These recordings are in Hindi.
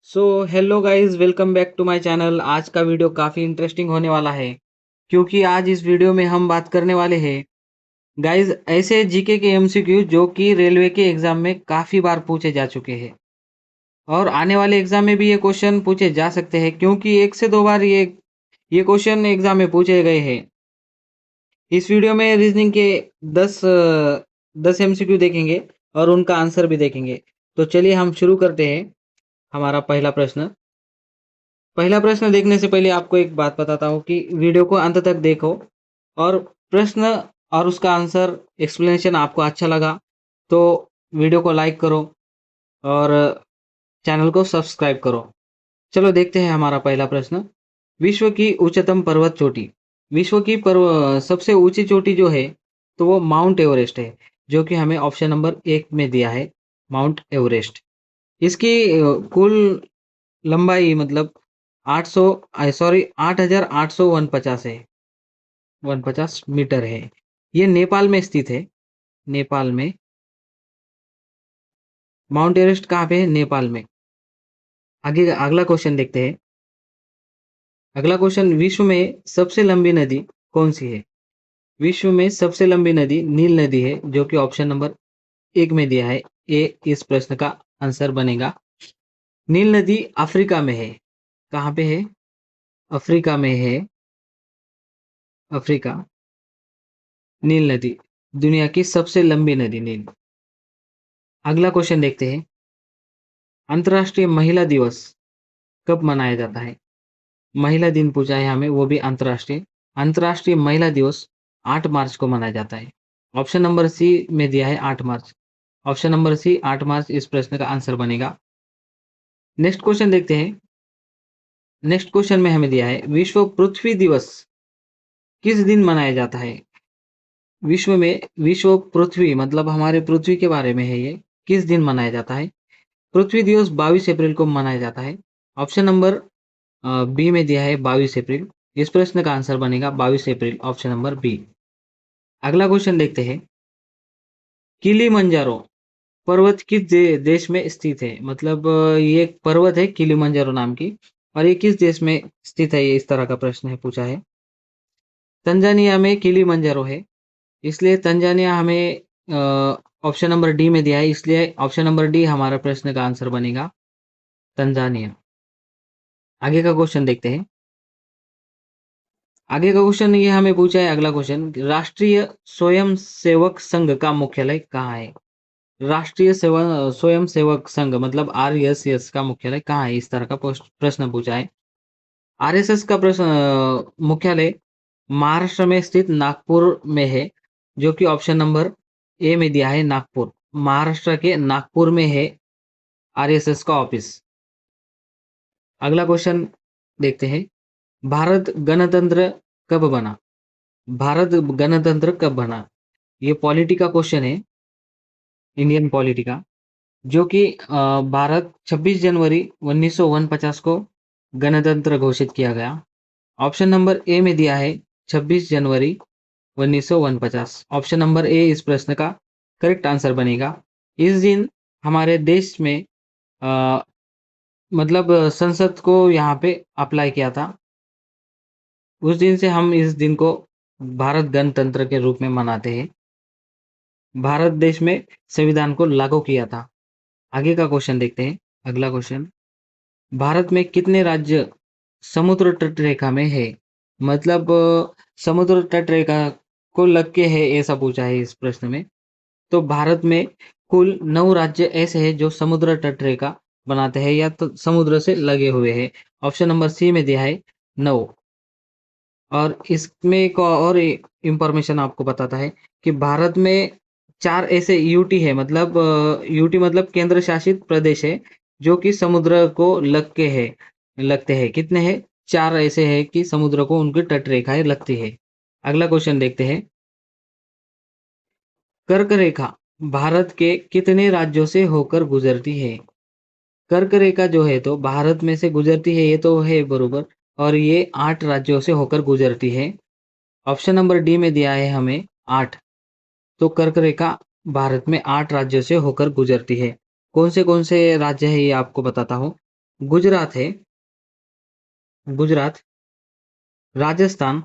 So hello guys, welcome back to my channel. आज का वीडियो काफ़ी इंटरेस्टिंग होने वाला है क्योंकि आज इस वीडियो में हम बात करने वाले हैं गाइस ऐसे जीके के एमसीक्यू जो कि रेलवे के एग्जाम में काफ़ी बार पूछे जा चुके हैं और आने वाले एग्जाम में भी ये क्वेश्चन पूछे जा सकते हैं क्योंकि एक से दो बार ये क्वेश्चन एग्जाम में पूछे गए हैं। इस वीडियो में रीजनिंग के 10 एमसीक्यू देखेंगे और उनका आंसर भी देखेंगे। तो चलिए हम शुरू करते हैं। हमारा पहला प्रश्न देखने से पहले आपको एक बात बताता हूँ कि वीडियो को अंत तक देखो और प्रश्न और उसका आंसर एक्सप्लेनेशन आपको अच्छा लगा तो वीडियो को लाइक करो और चैनल को सब्सक्राइब करो। चलो देखते हैं हमारा पहला प्रश्न। विश्व की उच्चतम पर्वत चोटी, विश्व की सबसे ऊंची चोटी जो है तो वो माउंट एवरेस्ट है, जो कि हमें ऑप्शन नंबर 1 में दिया है, माउंट एवरेस्ट। इसकी कुल लंबाई मतलब 8,849 है, 150 मीटर है। ये नेपाल में स्थित है। नेपाल में माउंट एवरेस्ट कहाँ पे है? नेपाल में। आगे अगला क्वेश्चन देखते हैं। अगला क्वेश्चन, विश्व में सबसे लंबी नदी कौन सी है? विश्व में सबसे लंबी नदी नील नदी है, जो कि ऑप्शन नंबर 1 में दिया है। ए इस प्रश्न का आंसर बनेगा। नील नदी अफ्रीका में है। कहाँ पे है? अफ्रीका में है। अफ्रीका। नील नदी दुनिया की सबसे लंबी नदी नील। अगला क्वेश्चन देखते हैं। अंतर्राष्ट्रीय महिला दिवस कब मनाया जाता है? महिला दिन पूछा है हमें, वो भी अंतर्राष्ट्रीय। अंतर्राष्ट्रीय महिला दिवस 8 मार्च को मनाया जाता है। ऑप्शन नंबर सी में दिया है 8 मार्च। ऑप्शन नंबर सी 8 मार्च इस प्रश्न का आंसर बनेगा। नेक्स्ट क्वेश्चन देखते हैं। नेक्स्ट क्वेश्चन में हमें दिया है विश्व पृथ्वी दिवस किस दिन मनाया जाता है? विश्व पृथ्वी मतलब हमारे पृथ्वी के बारे में है ये, किस दिन मनाया जाता है? पृथ्वी दिवस 22 अप्रैल को मनाया जाता है। ऑप्शन नंबर बी में दिया है 22 अप्रैल। इस प्रश्न का आंसर बनेगा 22 अप्रैल, ऑप्शन नंबर बी। अगला क्वेश्चन देखते हैं। किलिमंजारो पर्वत किस देश में स्थित है? मतलब ये एक पर्वत है किलिमंजारो नाम की, और ये किस देश में स्थित है? ये इस तरह का प्रश्न है, पूछा है। तंजानिया में किलिमंजारो है, इसलिए तंजानिया हमें ऑप्शन नंबर डी में दिया है, इसलिए ऑप्शन नंबर डी हमारा प्रश्न का आंसर बनेगा, तंजानिया। आगे का क्वेश्चन देखते हैं। आगे का क्वेश्चन ये हमें पूछा है। अगला क्वेश्चन, राष्ट्रीय स्वयं सेवक संघ का मुख्यालय कहाँ है? राष्ट्रीय स्वयं सेवक संघ मतलब आरएसएस का मुख्यालय कहाँ है? इस तरह का प्रश्न पूछा है। आरएसएस का प्रश्न मुख्यालय महाराष्ट्र में स्थित नागपुर में है, जो कि ऑप्शन नंबर ए में दिया है, नागपुर। महाराष्ट्र के नागपुर में है आरएसएस का ऑफिस। अगला क्वेश्चन देखते हैं। भारत गणतंत्र कब बना? भारत गणतंत्र कब बना? ये पॉलिटी का क्वेश्चन है, इंडियन पॉलिटी का, जो कि भारत 26 जनवरी 1949 को गणतंत्र घोषित किया गया। ऑप्शन नंबर ए में दिया है 26 जनवरी 1949। ऑप्शन नंबर ए इस प्रश्न का करेक्ट आंसर बनेगा। इस दिन हमारे देश में अ, मतलब संसद को यहाँ पे अप्लाई किया था। उस दिन से हम इस दिन को भारत गणतंत्र के रूप में मनाते हैं। भारत देश में संविधान को लागू किया था। आगे का क्वेश्चन देखते हैं। अगला क्वेश्चन, भारत में कितने राज्य समुद्र तट रेखा में है? मतलब समुद्र तट रेखा को लग के है, ऐसा पूछा है इस प्रश्न में। तो भारत में कुल 9 राज्य ऐसे हैं जो समुद्र तट रेखा बनाते हैं या तो समुद्र से लगे हुए हैं। ऑप्शन नंबर सी में दिया है 9। और इसमें एक और इंफॉर्मेशन आपको बताता है कि भारत में 4 ऐसे यूटी है, मतलब यूटी मतलब केंद्र शासित प्रदेश है, जो कि समुद्र को लगते हैं। कितने हैं? 4 ऐसे हैं कि समुद्र को उनकी तट रेखाएं लगती है। अगला क्वेश्चन देखते हैं। कर्क रेखा भारत के कितने राज्यों से होकर गुजरती है? कर्क रेखा जो है तो भारत में से गुजरती है, ये तो है बरोबर, और ये 8 राज्यों से होकर गुजरती है। ऑप्शन नंबर डी में दिया है हमें 8। तो कर्क रेखा भारत में 8 राज्यों से होकर गुजरती है। कौन से राज्य है ये आपको बताता हूँ। गुजरात है, गुजरात, राजस्थान,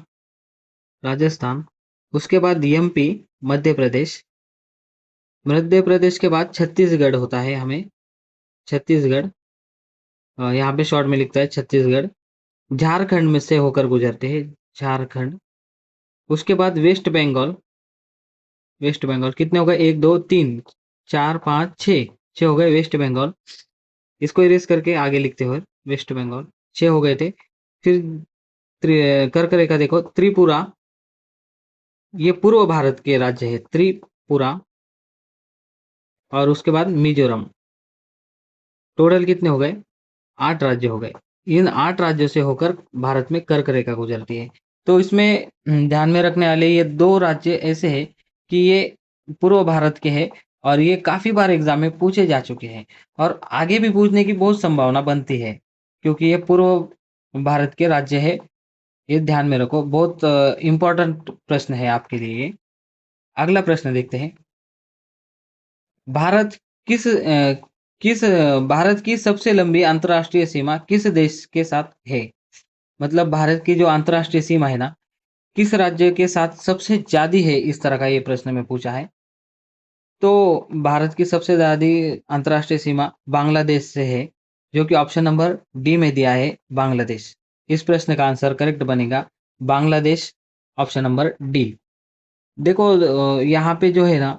राजस्थान, उसके बाद एमपी, मध्य प्रदेश, मध्य प्रदेश के बाद छत्तीसगढ़ होता है हमें, छत्तीसगढ़, यहाँ पे शॉर्ट में लिखता है छत्तीसगढ़, झारखंड में से होकर गुजरते हैं, झारखंड, उसके बाद वेस्ट बंगाल, वेस्ट बंगाल कितने हो गए, एक दो तीन चार पाँच छः, छः हो गए वेस्ट बंगाल, इसको इरेज करके आगे लिखते हुए वेस्ट बंगाल, छः हो गए थे। फिर कर्क रेखा देखो, त्रिपुरा, ये पूर्व भारत के राज्य है त्रिपुरा, और उसके बाद मिजोरम, टोटल कितने हो गए, 8 राज्य हो गए। इन 8 राज्यों से होकर भारत में कर्क रेखा गुजरती है। तो इसमें ध्यान में रखने वाले ये 2 राज्य ऐसे हैं कि ये पूर्व भारत के हैं और ये काफ़ी बार एग्ज़ाम में पूछे जा चुके हैं और आगे भी पूछने की बहुत संभावना बनती है, क्योंकि ये पूर्व भारत के राज्य है। ये ध्यान में रखो, बहुत इम्पोर्टेंट प्रश्न है आपके लिए ये। अगला प्रश्न देखते हैं। भारत भारत की सबसे लंबी अंतर्राष्ट्रीय सीमा किस देश के साथ है? मतलब भारत की जो अंतर्राष्ट्रीय सीमा है ना, किस राज्य के साथ सबसे ज़्यादा है, इस तरह का ये प्रश्न में पूछा है। तो भारत की सबसे ज़्यादा अंतर्राष्ट्रीय सीमा बांग्लादेश से है, जो कि ऑप्शन नंबर डी में दिया है बांग्लादेश। इस प्रश्न का आंसर करेक्ट बनेगा बांग्लादेश, ऑप्शन नंबर डी। देखो यहाँ पे जो है ना,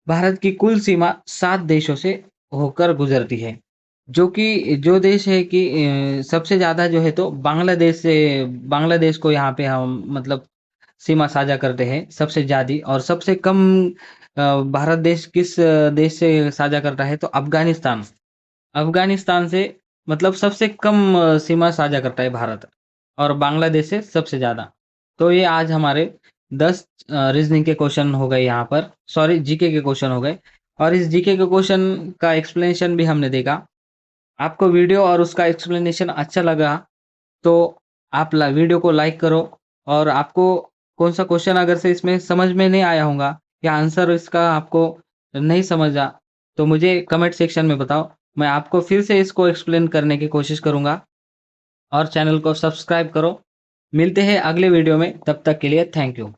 भारत की कुल सीमा 7 देशों से होकर गुजरती है, जो कि जो देश है कि सबसे ज़्यादा जो है तो बांग्लादेश को यहाँ पे हम मतलब सीमा साझा करते हैं सबसे ज़्यादा, और सबसे कम भारत देश किस देश से साझा करता है तो अफ़गानिस्तान। अफ़गानिस्तान से मतलब सबसे कम सीमा साझा करता है भारत, और बांग्लादेश से सबसे ज़्यादा। तो ये आज हमारे 10 रीज़निंग के क्वेश्चन हो गए यहाँ पर, सॉरी जीके के क्वेश्चन हो गए, और इस जीके के क्वेश्चन का एक्सप्लेनेशन भी हमने देखा। आपको वीडियो और उसका एक्सप्लेनेशन अच्छा लगा तो आप वीडियो को लाइक करो, और आपको कौन सा क्वेश्चन अगर से इसमें समझ में नहीं आया होगा या आंसर इसका आपको नहीं समझा, तो मुझे कमेंट सेक्शन में बताओ, मैं आपको फिर से इसको एक्सप्लेन करने की कोशिश करूँगा। और चैनल को सब्सक्राइब करो। मिलते हैं अगले वीडियो में, तब तक के लिए थैंक यू।